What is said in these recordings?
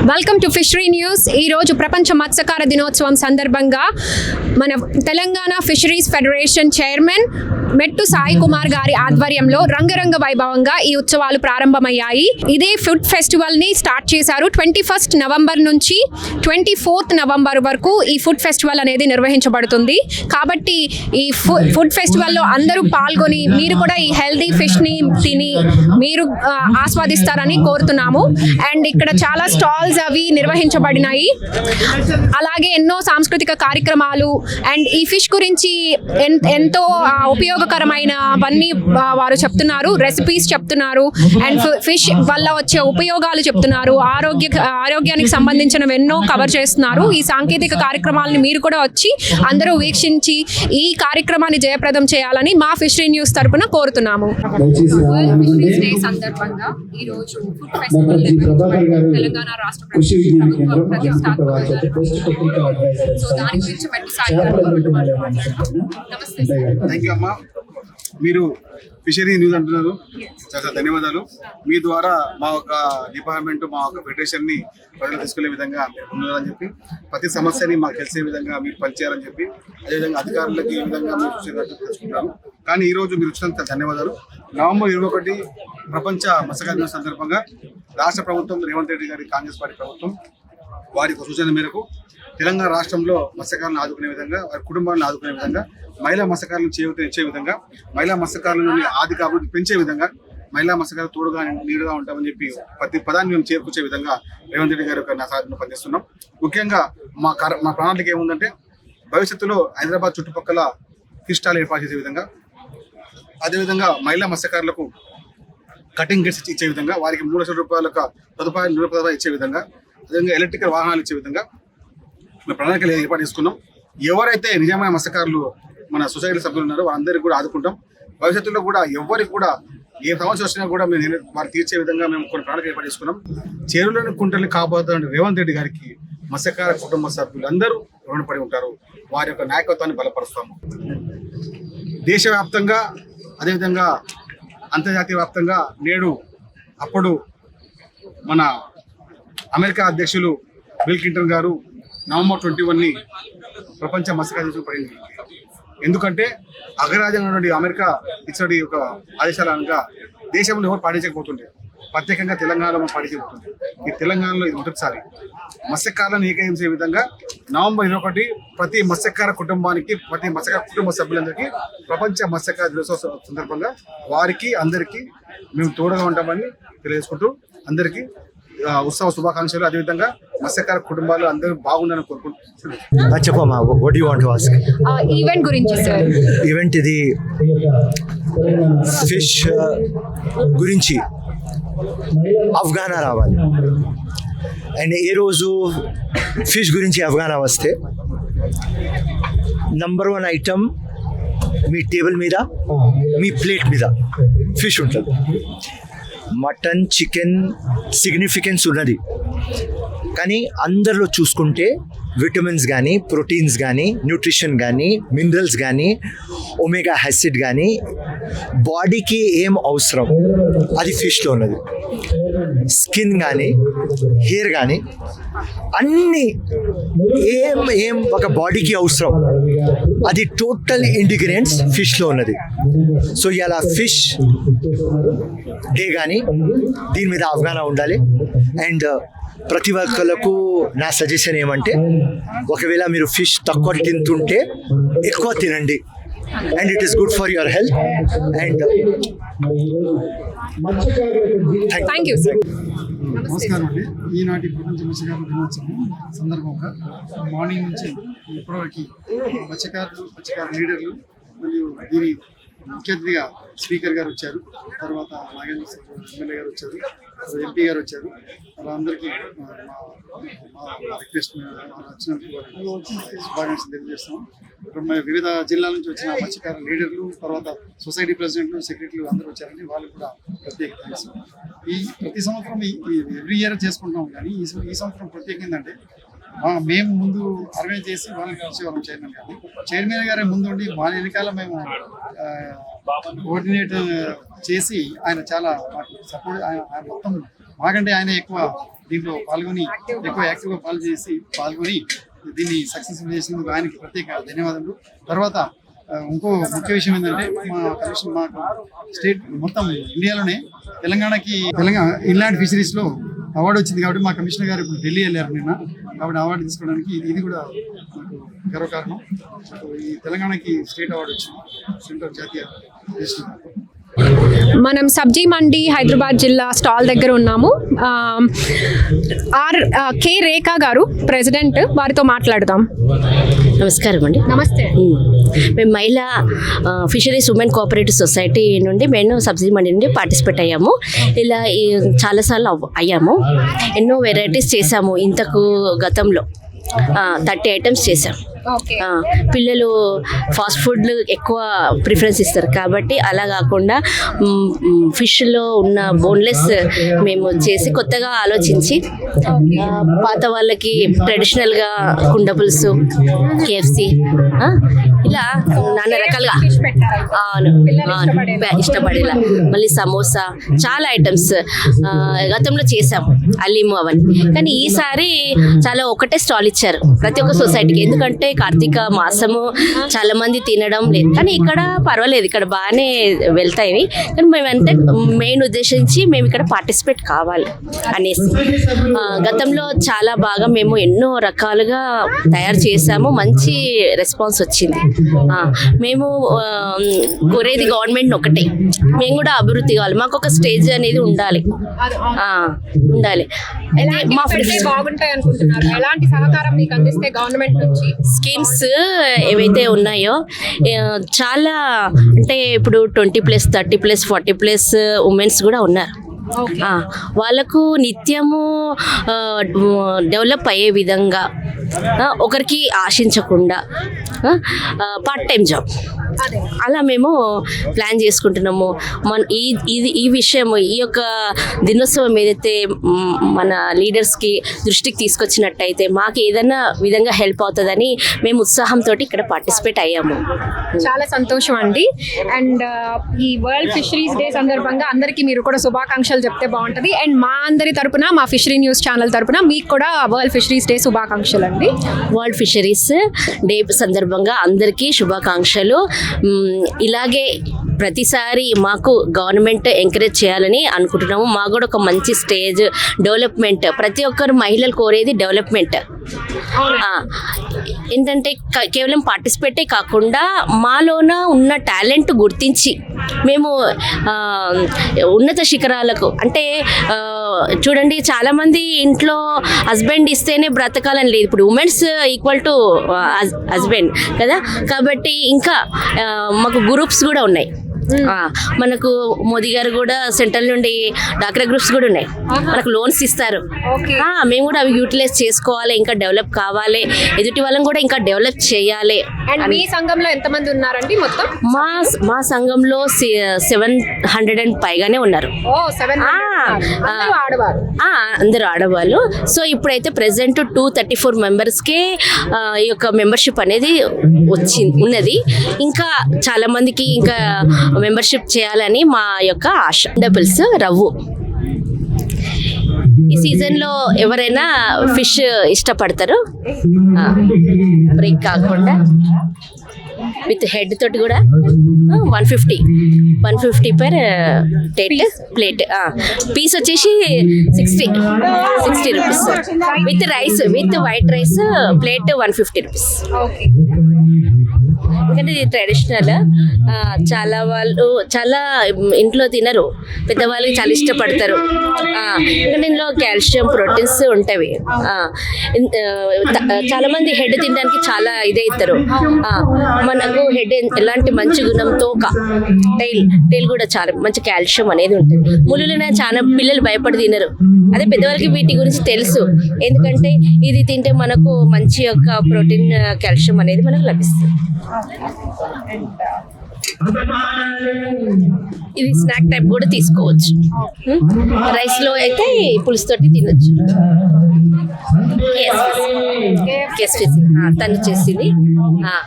Welcome to fishery news. ఈరోజు ప్రపంచ మత్స్యకార దినోత్సవం సందర్భంగా మన తెలంగాణ ఫిషరీస్ ఫెడరేషన్ చైర్మన్ మెట్టు సాయి కుమార్ గారి ఆధ్వర్యంలో రంగరంగ వైభవంగా ఈ ఉత్సవాలు ప్రారంభమయ్యాయి. ఇదే ఫుడ్ ఫెస్టివల్ని స్టార్ట్ చేశారు. 21 నవంబర్ నుంచి 24 నవంబర్ వరకు ఈ ఫుడ్ ఫెస్టివల్ అనేది నిర్వహించబడుతుంది. కాబట్టి ఈ ఫుడ్ ఫెస్టివల్లో అందరూ పాల్గొని మీరు కూడా ఈ హెల్దీ ఫిష్ని తిని మీరు ఆస్వాదిస్తారని కోరుతున్నాము. అండ్ ఇక్కడ చాలా స్టాల్స్ అవి నిర్వహించబడినాయి. అలాగే ఎన్నో సాంస్కృతిక కార్యక్రమాలు అండ్ ఈ ఫిష్ గురించి ఎంతో ఉపయోగకరమైనవన్నీ వారు చెప్తున్నారు. రెసిపీస్ చెప్తున్నారు అండ్ ఫిష్ వల్ల వచ్చే ఉపయోగాలు చెప్తున్నారు. ఆరోగ్యానికి సంబంధించినవి ఎన్నో కవర్ చేస్తున్నారు. ఈ సాంకేతిక కార్యక్రమాలను మీరు కూడా వచ్చి అందరూ వీక్షించి ఈ కార్యక్రమాన్ని జయప్రదం చేయాలని మా ఫిషరీ న్యూస్ తరపున కోరుతున్నాము. సందర్భంగా ఈ రోజు ఫుడ్ ఫెస్టివల్ తెలంగాణ రాష్ట్ర ప్రభుత్వం దాని గురించి మెట్టు సాయి అమ్మా. మీరు ఫిషరీ న్యూస్ అంటున్నారు, చాలా ధన్యవాదాలు. మీ ద్వారా మా ఒక డిపార్ట్మెంట్, మా ఒక ఫెడరేషన్ని ప్రజలు తీసుకునే విధంగా మీరు ఉన్నారని చెప్పి, ప్రతి సమస్యని మాకు తెలిసే విధంగా మీరు పనిచేయాలని చెప్పి, అదేవిధంగా అధికారులకి ఈ విధంగా మీరు చూసేటట్టు తెలుసుకుంటారు. కానీ ఈరోజు మీరు వచ్చినంత ధన్యవాదాలు. నవంబర్ 21 ప్రపంచ మత్స్యకార దినోత్సవం సందర్భంగా రాష్ట్ర ప్రభుత్వం, రేవంత్ రెడ్డి గారి కాంగ్రెస్ పార్టీ ప్రభుత్వం వారి సూచన మేరకు తెలంగాణ రాష్ట్రంలో మత్స్యకారులను ఆదుకునే విధంగా, వారి కుటుంబాలను ఆదుకునే విధంగా, మహిళా మత్స్యకారులను చేయూతనిచ్చే విధంగా, మహిళా మత్స్యకారులను ఆర్థిక అభివృద్ధి పెంచే విధంగా, మహిళా మత్స్యకారులు తోడుగా నీడుగా ఉంటామని చెప్పి ప్రతి పదాన్ని మేము చేకూర్చే విధంగా రేవంత్ రెడ్డి గారి నా సాధన పనిచేస్తున్నాం. ముఖ్యంగా మా ప్రణాళిక ఏముందంటే, భవిష్యత్తులో హైదరాబాద్ చుట్టుపక్కల ఫిష్ స్టాల్ ఏర్పాటు చేసే విధంగా, అదేవిధంగా మహిళా మత్స్యకారులకు కటింగ్ గేట్స్ ఇచ్చే విధంగా, వారికి 3 లక్షల రూపాయల సదుపాయాలు ఇచ్చే విధంగా, అదేవిధంగా ఎలక్ట్రికల్ వాహనాలు ఇచ్చే విధంగా మేము ప్రణాళికలు ఏర్పాటు చేసుకున్నాం. ఎవరైతే నిజమైన మత్స్యకారులు మన సొసైటీ సభ్యులు ఉన్నారో వారందరికీ కూడా ఆదుకుంటాం. భవిష్యత్తులో కూడా ఎవరికి కూడా ఏ సమస్య వచ్చినా కూడా మేము వారు తీర్చే విధంగా మేము కొన్ని ప్రణాళికలు ఏర్పాటు చేసుకున్నాం. చెరువులను కుంటల్ని కాపాడుతున్న రేవంత్ రెడ్డి గారికి మత్స్యకార కుటుంబ సభ్యులు అందరూ రుణపడి ఉంటారు. వారి యొక్క నాయకత్వాన్ని బలపరుస్తాము. దేశవ్యాప్తంగా అదేవిధంగా అంతర్జాతీయ వ్యాప్తంగా నేడు అప్పుడు మన అమెరికా అధ్యక్షులు బిల్ క్లింటన్ గారు నవంబర్ 21 ప్రపంచ మత్స్యకార దినోత్సవం పడింది. ఎందుకంటే అగ్రరాజ్యంగా నుండి అమెరికా ఇచ్చడి ఒక ఆదేశాల అనగా దేశంలో ఎవరు పాటించకపోతుండే, ప్రత్యేకంగా తెలంగాణలో పాటించబోతుంది. ఈ తెలంగాణలో ఇది మొదటిసారి మత్స్యకారులను ఏకీకరించే విధంగా నవంబర్ 21 ప్రతి మత్స్యకార కుటుంబానికి, ప్రతి మత్స్యకార కుటుంబ సభ్యులందరికీ ప్రపంచ మత్స్యకార దినోత్సవం సందర్భంగా వారికి అందరికీ మేము తోడుగా ఉంటామని తెలియజేసుకుంటూ అందరికీ ఉత్సవ శుభాకాంక్షలు. అదేవిధంగా మత్స్యకార కుటుంబాలు అందరూ బాగుండాలని కోరుకుంటున్నాను. చెప్పమ్మా, what you want to ask? Event గురించి సార్. ఈవెంట్ ఇది ఫిష్ గురించి అవగాహన రావాలి. అండ్ ఏ రోజు ఫిష్ గురించి అవగాహన వస్తే నంబర్ 1 ఐటమ్ మీ టేబుల్ మీద, మీ ప్లేట్ మీద ఫిష్ ఉంటుంది. మటన్, చికెన్ సిగ్నిఫికెన్స్ ఉన్నది, కానీ అందరిలో చూసుకుంటే విటమిన్స్ కానీ, ప్రోటీన్స్ కానీ, న్యూట్రిషన్ కానీ, మినరల్స్ కానీ, ఒమేగా యాసిడ్ కానీ, బాడీకి ఏం అవసరం అది ఫిష్లో ఉన్నది. స్కిన్ కానీ, హెయిర్ కానీ, అన్నీ ఏం ఒక బాడీకి అవసరం అది టోటల్ ఇంగ్రీడియంట్స్ ఫిష్లో ఉన్నది. సో ఇలా ఫిష్ డే కానీ దీని మీద అవగాహన ఉండాలి. అండ్ ప్రతి ఒక్కరికి నా సజెషన్ ఏమంటే, ఒకవేళ మీరు ఫిష్ తక్కువ తింటుంటే ఎక్కువ తినండి. And it is good for your health. And thank you. నమస్కారం అండి. ఈనాటి ప్రపంచ మత్స్యకారుల దినోత్సవం సందర్భంగా మార్నింగ్ నుంచి ఇప్పటివరకు మత్స్యకార లీడర్లు మరియు దీని ముఖ్య అతిథిగా స్పీకర్ గారు వచ్చారు, తర్వాత నాగేంద్ర ఎమ్మెల్యే గారు వచ్చారు, ఎంపీ గారు వచ్చారు. వాళ్ళందరికీ రిక్వెస్ట్ వచ్చినందుకు శుభాకాంక్షలు తెలియజేస్తున్నాం. వివిధ జిల్లాల నుంచి వచ్చిన మత్స్యకార లీడర్లు, తర్వాత సొసైటీ ప్రెసిడెంట్లు, సెక్రటరీలు అందరూ వచ్చారని వాళ్ళు కూడా ప్రత్యేక థ్యాంక్స్. ఈ ప్రతి సంవత్సరం ఎవ్రీ ఇయర్ చేసుకుంటాం, కానీ ఈ సంవత్సరం ప్రత్యేకం ఏంటంటే మేము ముందు ఆర్గనైజ్ చేసి వాళ్ళని పిలిచేవాళ్ళం చైర్మన్ గారిని. చైర్మన్ గారే ముందుండి వాళ్ళ వెనకాల మేము కోఆర్డినేట్ చేసి ఆయన చాలా మాకు సపోర్ట్, ఆయన మొత్తం మాకంటే ఆయన ఎక్కువ దీంట్లో పాల్గొని ఎక్కువ యాక్టివ్గా పాల్గొని దీన్ని సక్సెస్ఫుల్ చేసినందుకు ఆయనకి ప్రత్యేక ధన్యవాదాలు. తర్వాత ఇంకో ముఖ్య విషయం ఏంటంటే మా కమిషన్ మాకు స్టేట్ మొత్తం ఇండియాలోనే తెలంగాణ ఇన్లాండ్ ఫిషరీస్లో అవార్డు వచ్చింది కాబట్టి మా కమిషనర్ గారు ఇప్పుడు ఢిల్లీ వెళ్ళారు నిన్న, కాబట్టి అవార్డు తీసుకోవడానికి ఇది కూడా నాకు గర్వకారణం. ఈ తెలంగాణకి స్టేట్ అవార్డు వచ్చింది సెంట్రల్ జాతీయ రిజిస్టర్. మనం సబ్జీ మండి హైదరాబాద్ జిల్లా స్టాల్ దగ్గర ఉన్నాము. కే రేఖా గారు ప్రెసిడెంట్, వారితో మాట్లాడదాం. నమస్కారం అండి. నమస్తే. మేము మహిళా ఫిషరీస్ ఉమెన్ కోఆపరేటివ్ సొసైటీ నుండి మేము సబ్సిడీ మండి నుండి పార్టిసిపేట్ అయ్యాము. ఇలా చాలాసార్లు అయ్యాము. ఎన్నో వెరైటీస్ చేసాము. ఇంతకు గతంలో 30 ఐటమ్స్ చేసాం. పిల్లలు ఫాస్ట్ ఫుడ్లు ఎక్కువ ప్రిఫరెన్స్ ఇస్తారు కాబట్టి అలా కాకుండా ఫిష్లో ఉన్న బోన్లెస్ మేము చేసి కొత్తగా ఆలోచించి పాత వాళ్ళకి ట్రెడిషనల్గా కుండ పులుసు, కేఎఫ్సి ఇలా నానా రకాలుగా ఇష్టపడేలా మళ్ళీ సమోసా చాలా ఐటమ్స్ గతంలో చేసాం, అలీము అవన్నీ. కానీ ఈసారి చాలా ఒకటే స్టాల్ ఇచ్చారు ప్రతి ఒక్క సొసైటీకి. ఎందుకంటే కార్తీక మాసము చాలా మంది తినడం లేదు, కానీ ఇక్కడ పర్వాలేదు, ఇక్కడ బాగానే వెళ్తాయి. కానీ మేమంటే మెయిన్ ఉద్దేశించి మేము ఇక్కడ పార్టిసిపేట్ కావాలి అనేసి గతంలో చాలా బాగా మేము ఎన్నో రకాలుగా తయారు చేసాము. మంచి రెస్పాన్స్ వచ్చింది. మేము కోరేది గవర్నమెంట్ ఒకటే, మేము కూడా అభివృద్ధి కావాలి. మాకు ఒక స్టేజ్ అనేది ఉండాలి. మా బాగుంటాయి అనుకుంటున్నారు. ఎలాంటి సహకారం మీకు అందిస్తే గవర్నమెంట్ నుంచి? స్కీమ్స్ ఏవైతే ఉన్నాయో చాలా, అంటే ఇప్పుడు 20+, 30+, 40+ ఉమెన్స్ కూడా ఉన్నారు. వాళ్ళకు నిత్యము డెవలప్ అయ్యే విధంగా ఒకరికి ఆశించకుండా పార్ట్ టైం జాబ్ అలా మేము ప్లాన్ చేసుకుంటున్నాము. ఈ విషయం, ఈ యొక్క దినోత్సవం ఏదైతే మన లీడర్స్కి దృష్టికి తీసుకొచ్చినట్టయితే మాకు ఏదైనా విధంగా హెల్ప్ అవుతుందని మేము ఉత్సాహంతో ఇక్కడ పార్టిసిపేట్ అయ్యాము. చాలా సంతోషం అండి. అండ్ ఈ వరల్డ్ ఫిషరీస్ డే సందర్భంగా అందరికీ మీరు కూడా శుభాకాంక్షలు చెప్తే బాగుంటుంది. అండ్ మా అందరి తరపున, మా ఫిషరీ న్యూస్ ఛానల్ తరపున మీకు కూడా వరల్డ్ ఫిషరీస్ డే శుభాకాంక్షలు అండి. వరల్డ్ ఫిషరీస్ డే సందర్భంగా అందరికీ శుభాకాంక్షలు. ఇలాగే ప్రతిసారి మాకు గవర్నమెంట్ ఎంకరేజ్ చేయాలని అనుకుంటున్నాము. మాకు కూడా ఒక మంచి స్టేజ్ డెవలప్మెంట్, ప్రతి ఒక్కరు మహిళలు కోరేది డెవలప్మెంట్. ఏంటంటే కేవలం పార్టిసిపేటే కాకుండా మాలోన ఉన్న టాలెంట్ గుర్తించి మేము ఉన్నత శిఖరాలకు, అంటే చూడండి చాలామంది ఇంట్లో హస్బెండ్ ఇస్తేనే బ్రతకాలని లేదు. ఇప్పుడు ఉమెన్స్ ఈక్వల్ టు హస్బెండ్ కదా, కాబట్టి ఇంకా మాకు గ్రూప్స్ కూడా ఉన్నాయి. మనకు మోదీ గారు కూడా సెంట్రల్ నుండి డాక్రా గ్రూప్స్ కూడా ఉన్నాయి, మనకు లోన్స్ ఇస్తారు. మేము కూడా అవి యూటిలైజ్ చేసుకోవాలి, ఇంకా డెవలప్ కావాలి, ఎదుటి వాళ్ళని కూడా ఇంకా డెవలప్ చేయాలి. మీ సంఘంలో ఎంతమంది ఉన్నారండి మొత్తం? మా సంఘంలో 700 పైగానే ఉన్నారు. అందరూ ఆడవాళ్ళు. సో ఇప్పుడైతే ప్రెసెంట్ 234 మెంబర్స్కే ఈ యొక్క మెంబర్షిప్ అనేది ఉన్నది. ఇంకా చాలా మందికి ఇంకా మెంబర్షిప్ చేయాలని మా యొక్క ఆశ. డబుల్స్ రవ్వు ఈ సీజన్లో ఎవరైనా ఫిష్ ఇష్టపడతారు, బ్రేక్ కాకుండా విత్ హెడ్ తోటి కూడా 150 పర్ ప్లేట్. పీస్ వచ్చేసి 60 rupees. With rice, with white rice plate 150 rupees. ఎందుకంటే ఇది ట్రెడిషనల్. చాలా వాళ్ళు చాలా ఇంట్లో తినరు, పెద్దవాళ్ళకి చాలా ఇష్టపడతారు. ఎందుకంటే ఇందులో కాల్షియం, ప్రోటీన్స్ ఉంటాయి. చాలా మంది హెడ్ తినడానికి చాలా ఇదవుతారు. మనకు హెడ్ ఎలాంటి మంచి గుణం, తోక, టైల్ కూడా చాలా మంచి కాల్షియం అనేది ఉంటుంది. ముళ్ళులనే చాలా పిల్లలు భయపడి తినరు, అదే పెద్దవాళ్ళకి వీటి గురించి తెలుసు. ఎందుకంటే ఇది తింటే మనకు మంచి యొక్క ప్రోటీన్, కాల్షియం అనేది మనకు లభిస్తుంది. ఇది స్నాక్ టైప్ కూడా తీసుకోవచ్చు. రైస్ లో అయితే పులుసు తోటి తినొచ్చు. కేస్ ఫిషింగ్ తను చేసింది.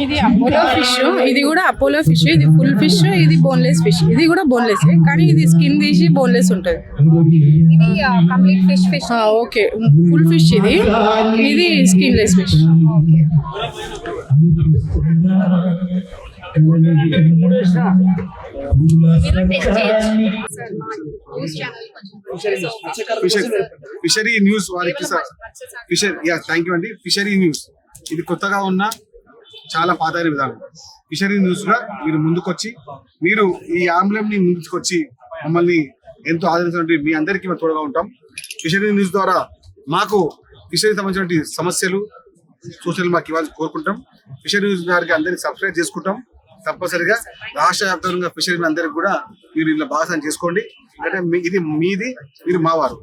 ఇది అపోలో ఫిష్, ఇది కూడా అపోలో ఫిష్. ఇది ఫుల్ ఫిష్, ఇది బోన్లెస్ ఫిష్. ఇది కూడా బోన్లెస్, కానీ ఇది స్కిన్ తీసి బోన్లెస్ ఉంటుంది. ఇది complete fish okay, full fish ఇది. ఇది skin less fish. Fishery news వారికి థ్యాంక్ యూ అండి. ఫిషరీ న్యూస్ ఇది కొత్తగా ఉన్న చాలా పాతైన విధానం. ఫిషరీ న్యూస్ గా మీరు ముందుకొచ్చి మీరు ఈ ఆంబులెం ని ముందుకొచ్చి మమ్మల్ని ఎంతో ఆదరించినటువంటి మీ అందరికీ మేము తోడుగా ఉంటాం. ఫిషరీ న్యూస్ ద్వారా మాకు ఫిషరీ సంబంధించిన సమస్యలు సూచనలు మాకు ఇవ్వాలని కోరుకుంటాం. ఫిషరీ న్యూస్ గారికి అందరికి సబ్స్క్రైబ్ చేసుకుంటాం. తప్పనిసరిగా రాష్ట్ర వ్యాప్తంగా ఫిషరీ అందరికి కూడా మీరు ఇలా భాగస్వామ్యం చేసుకోండి. అంటే ఇది మీది, మీరు మావారు.